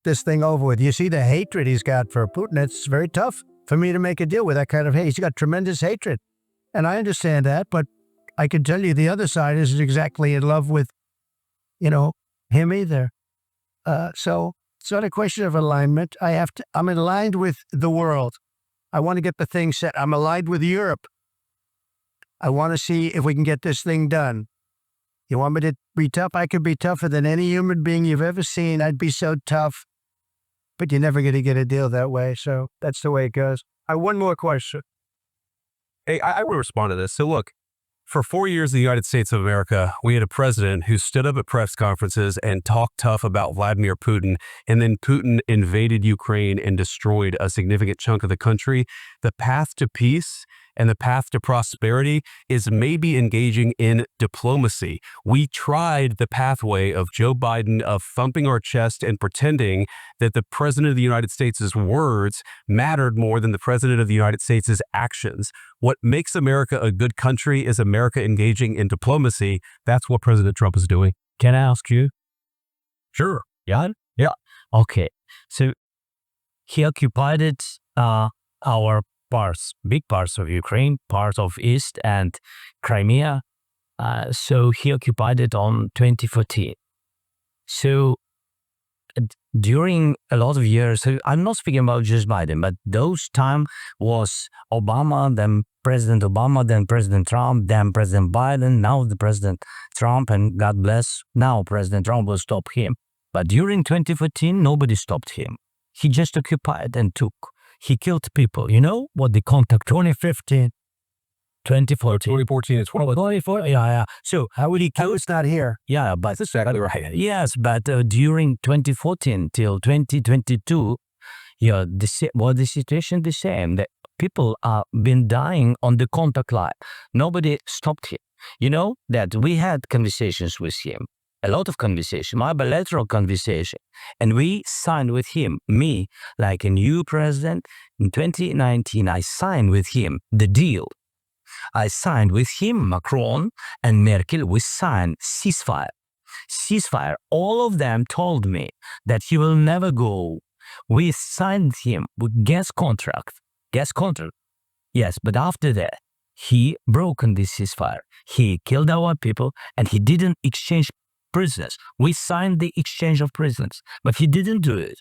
this thing over with. You see the hatred he's got for Putin. It's very tough for me to make a deal with that kind of hate. He's got tremendous hatred. And I understand that, but I can tell you the other side isn't exactly in love with, him either. So it's not a question of alignment. I'm aligned with the world. I want to get the thing set. I'm aligned with Europe. I want to see if we can get this thing done. You want me to be tough? I could be tougher than any human being you've ever seen. I'd be so tough. But you're never going to get a deal that way. So that's the way it goes. One more question. Hey, I will respond to this. So look, for 4 years in the United States of America, we had a president who stood up at press conferences and talked tough about Vladimir Putin, and then Putin invaded Ukraine and destroyed a significant chunk of the country. The path to peace and the path to prosperity is maybe engaging in diplomacy. We tried the pathway of Joe Biden of thumping our chest and pretending that the president of the United States' words mattered more than the president of the United States' actions. What makes America a good country is America engaging in diplomacy. That's what President Trump is doing. Can I ask you? Sure. Yeah? Yeah. Okay. So he occupied our big parts of Ukraine, parts of East and Crimea. So he occupied it on 2014. So during a lot of years, so I'm not speaking about just Biden, but those time was Obama, then President Obama, then President Trump, then President Biden, now the President Trump, and God bless, now President Trump will stop him. But during 2014, nobody stopped him. He just occupied and took. He killed people. You know what the contact 2015. 2014. 2014 is 2014. Yeah. So How would he kill? It's not here. yeah, but That's exactly right. yes, but during 2014 till 2022, the situation the same. That people are been dying on the contact line. Nobody stopped him. You know that we had conversations with him. A lot of conversation, my bilateral conversation. And we signed with him, me, like a new president. In 2019, I signed with him the deal. I signed with him, Macron and Merkel, we signed ceasefire. Ceasefire, all of them told me that he will never go. We signed him with gas contract. Yes, but after that, he broken this ceasefire. He killed our people and he didn't exchange prisoners. We signed the exchange of prisoners, but he didn't do it.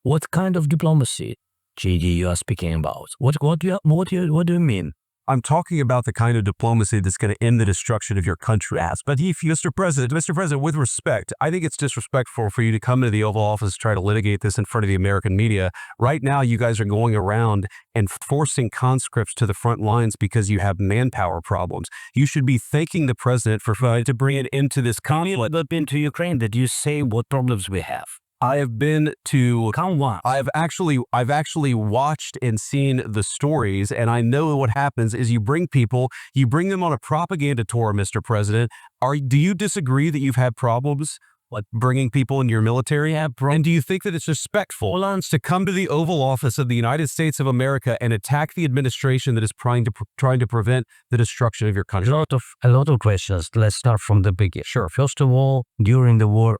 What kind of diplomacy, JD, you are speaking about? What do you mean? I'm talking about the kind of diplomacy that's going to end the destruction of your country. But Mr. President, with respect, I think it's disrespectful for you to come into the Oval Office to try to litigate this in front of the American media. Right now, you guys are going around and forcing conscripts to the front lines because you have manpower problems. You should be thanking the president for trying to bring it into this conflict. You've been to Ukraine. Did you say what problems we have? I have been to. Come on. I've actually watched and seen the stories, and I know what happens is you bring them on a propaganda tour, Mr. President. Do you disagree that you've had problems like bringing people in your military? And do you think that it's respectful to come to the Oval Office of the United States of America and attack the administration that is trying to prevent the destruction of your country? A lot of questions. Let's start from the beginning. Sure. First of all, during the war,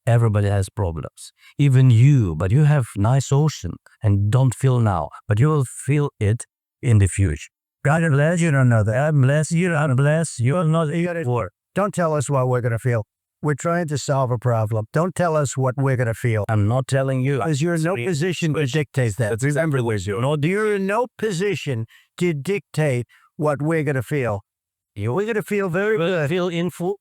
everybody has problems, even you, but you have nice ocean and don't feel now, but you will feel it in the future. God bless you, don't know that. God bless you, God bless you, are not in war. Don't tell us what we're going to feel. We're trying to solve a problem. Don't tell us what we're going to feel. I'm not telling you. Because you're in no position to dictate that. That's exactly what you're doing. You're in no position to dictate what we're going to feel. We're going to feel very good.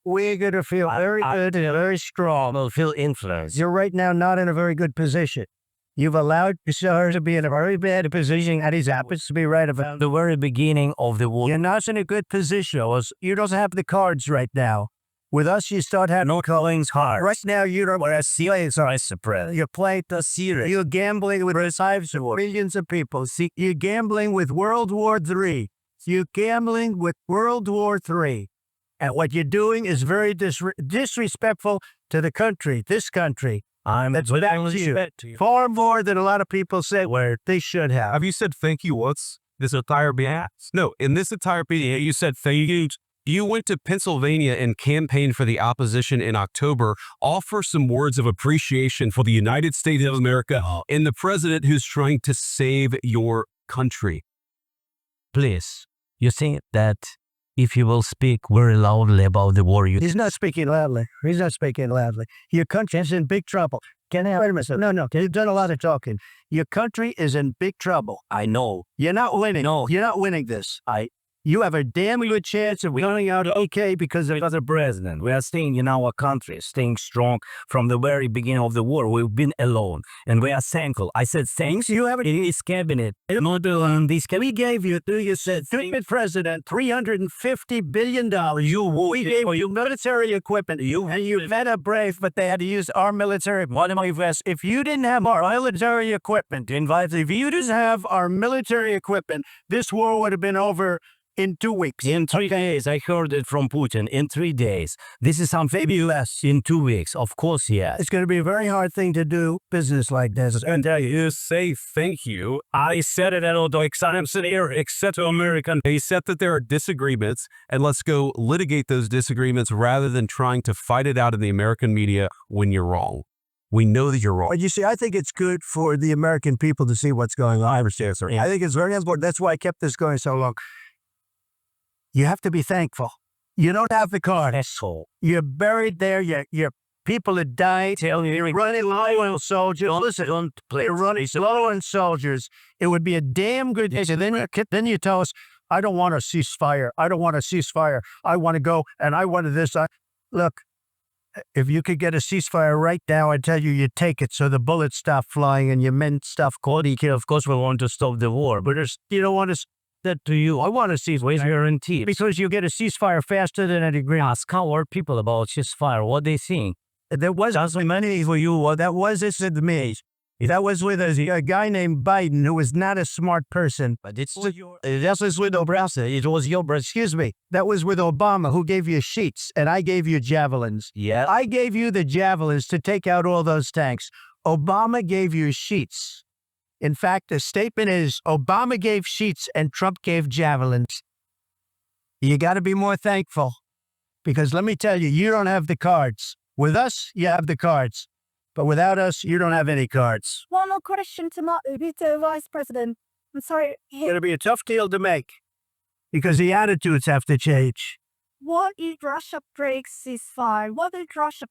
We're going to feel very good and very strong. We'll feel influenced. You're right now not in a very good position. You've allowed Bashar to be in a very bad position, and he happens to be right about the very beginning of the war. You're not in a good position. You don't have the cards right now. With us, you start having no cards. Right now, you don't. You're playing the series. You're gambling with lives of millions of people. See, you're gambling with World War III. You're gambling with World War III. And what you're doing is very disrespectful to the country, this country. That's back to you. Far more than a lot of people say where they should have. Have you said thank you once this entire BS? No, in this entire BS, you said thank you You went to Pennsylvania and campaigned for the opposition in October. Offer some words of appreciation for the United States of America and the president who's trying to save your country. Please, you think that if you will speak very loudly about the war, He's not speaking loudly. He's not speaking loudly. Your country is in big trouble. Wait a minute. No. You've done a lot of talking. Your country is in big trouble. I know. You're not winning. No. You're not winning this. You have a damn good chance of coming out okay because of the president. We are staying in our country, staying strong from the very beginning of the war. We've been alone, and we are thankful. I said thanks. You have in his cabinet. Not on this cabinet. We gave you said, President, $350 billion. We gave you military equipment. You met a brave, but they had to use our military. If you didn't have our military equipment, if you didn't have our military equipment, this war would have been over in 2 weeks. In 3 days, I heard it from Putin. In 3 days. This is something maybe less. In 2 weeks. Of course, yeah. It's going to be a very hard thing to do business like this. And you say thank you. I said it at all, I'm sitting here, except to American. He said that there are disagreements, and let's go litigate those disagreements rather than trying to fight it out in the American media when you're wrong. We know that you're wrong. But you see, I think it's good for the American people to see what's going on. I understand, sir. I think it's very important. That's why I kept this going so long. You have to be thankful. You don't have the card. Asshole. You're buried there. Your people have died. You're running low on soldiers. Listen, you're running low on soldiers. It would be a damn good day. So then you tell us, I don't want a ceasefire. I don't want a ceasefire. I want to go and I wanted this. Look, if you could get a ceasefire right now, I tell you, you take it so the bullets stop flying and your men stop calling. Of course, we want to stop the war, but you don't want to. That to you, I want to cease. Where's guaranteed? Because you get a ceasefire faster than an agreement. Ask our people about ceasefire. What they think? There was money for you. That was this with me. That was with a guy named Biden who was not a smart person. But that was with Obama. It was your brother. Excuse me. That was with Obama, who gave you sheets, and I gave you javelins. Yeah. I gave you the javelins to take out all those tanks. Obama gave you sheets. In fact, the statement is Obama gave sheets and Trump gave javelins. You got to be more thankful because let me tell you, you don't have the cards. With us, you have the cards. But without us, you don't have any cards. One more question to the Vice President. I'm sorry. It's going to be a tough deal to make because the attitudes have to change. What if Russia breaks ceasefire? What if Russia